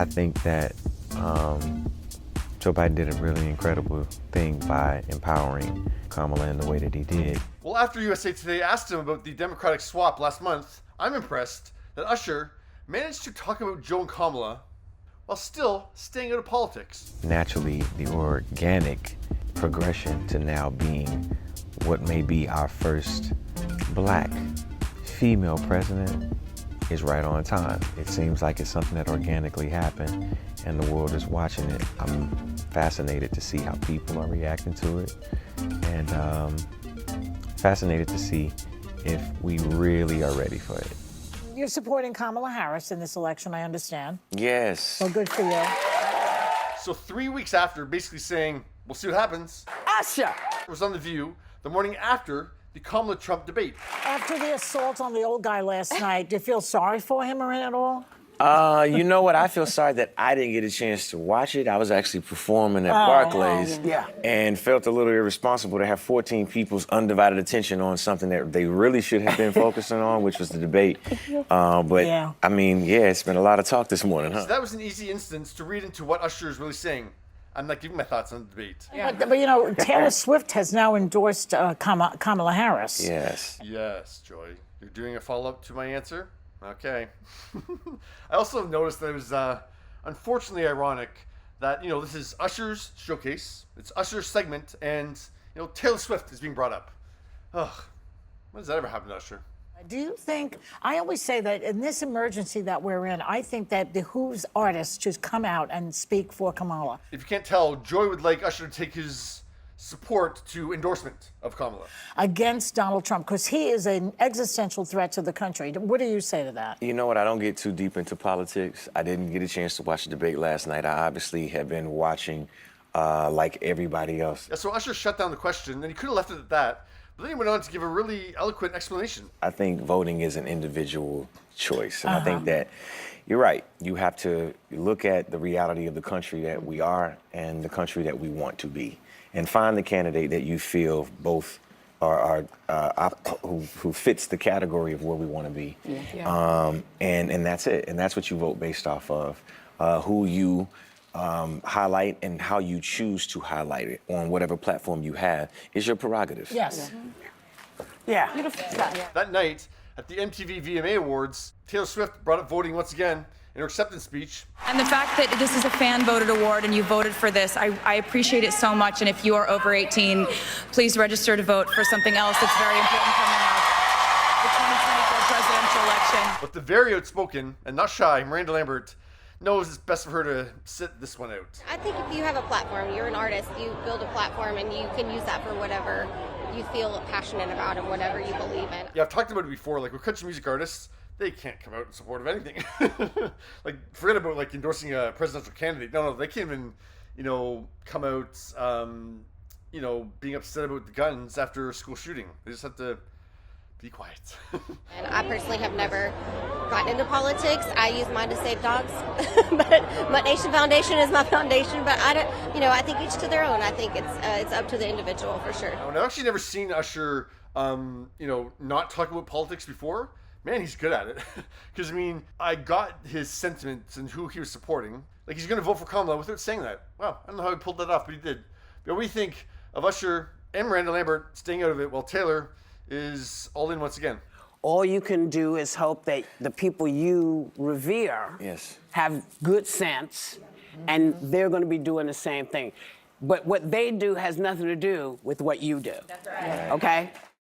I think that Joe Biden did a really incredible thing by empowering Kamala in the way that he did. Well, after USA Today asked him about the Democratic swap last month, I'm impressed that Usher managed to talk about Joe and Kamala while still staying out of politics. Naturally, the organic progression to now being what may be our first black female president is right on time. It seems like it's something that organically happened and the world is watching it. I'm fascinated to see how people are reacting to it and fascinated to see if we really are ready for it. You're supporting Kamala Harris in this election, I understand. Yes. Well, good for you. So 3 weeks after basically saying, we'll see what happens, Usher was on The View the morning after the Kamala Trump debate. After the assault on the old guy last night, do you feel sorry for him or at all? You know what? I feel sorry that I didn't get a chance to watch it. I was actually performing at Barclays and felt a little irresponsible to have 14 people's undivided attention on something that they really should have been focusing on, which was the debate. I mean, it's been a lot of talk this morning, huh? So that was an easy instance to read into what Usher is really saying. I'm not giving my thoughts on the debate. Yeah. But you know, Taylor Swift has now endorsed Kamala Harris. Yes. Yes, Joy. You're doing a follow-up to my answer? Okay. I also noticed that it was unfortunately ironic that, this is Usher's showcase, it's Usher's segment, and, Taylor Swift is being brought up. Ugh. When does that ever happen to Usher? Do you think, I always say that in this emergency that we're in, I think that behooves artists should come out and speak for Kamala. If you can't tell, Joy would like Usher to take his support to endorsement of Kamala. Against Donald Trump, because he is an existential threat to the country. What do you say to that? You know what? I don't get too deep into politics. I didn't get a chance to watch the debate last night. I obviously have been watching like everybody else. Yeah, so Usher shut down the question, and he could have left it at that. But then he went on to give a really eloquent explanation. I think voting is an individual choice. And I think that you're right. You have to look at the reality of the country that we are and the country that we want to be. And find the candidate that you feel both are who fits the category of where we want to be. And that's it. And that's what you vote based off of. Who you highlight and how you choose to highlight it on whatever platform you have is your prerogative. Yes. Beautiful. That night at the MTV VMA Awards, Taylor Swift brought up voting once again in her acceptance speech. And the fact that this is a fan-voted award and you voted for this, I appreciate it so much. And if you are over 18, please register to vote for something else that's very important coming up, the 2024 presidential election. But the very outspoken and not shy Miranda Lambert knows it's best for her to sit this one out. I think if you have a platform, you're an artist, you build a platform and you can use that for whatever you feel passionate about and whatever you believe in. Yeah, I've talked about it before, like with country music artists, they can't come out in support of anything. Like, forget about like endorsing a presidential candidate. No, they can't even, come out, being upset about the guns after a school shooting. They just have to be quiet. And I personally have never gotten into politics. I use mine to save dogs. But Mutt Nation Foundation is my foundation. But I don't, I think each to their own. I think it's up to the individual for sure. And I've actually never seen Usher, not talk about politics before. Man, he's good at it. Because, I got his sentiments and who he was supporting. Like, he's going to vote for Kamala without saying that. Wow, I don't know how he pulled that off, but he did. But what do you think of Usher and Miranda Lambert staying out of it while Taylor is all in once again? All you can do is hope that the people you revere have good sense, and they're going to be doing the same thing. But what they do has nothing to do with what you do. That's right. Okay?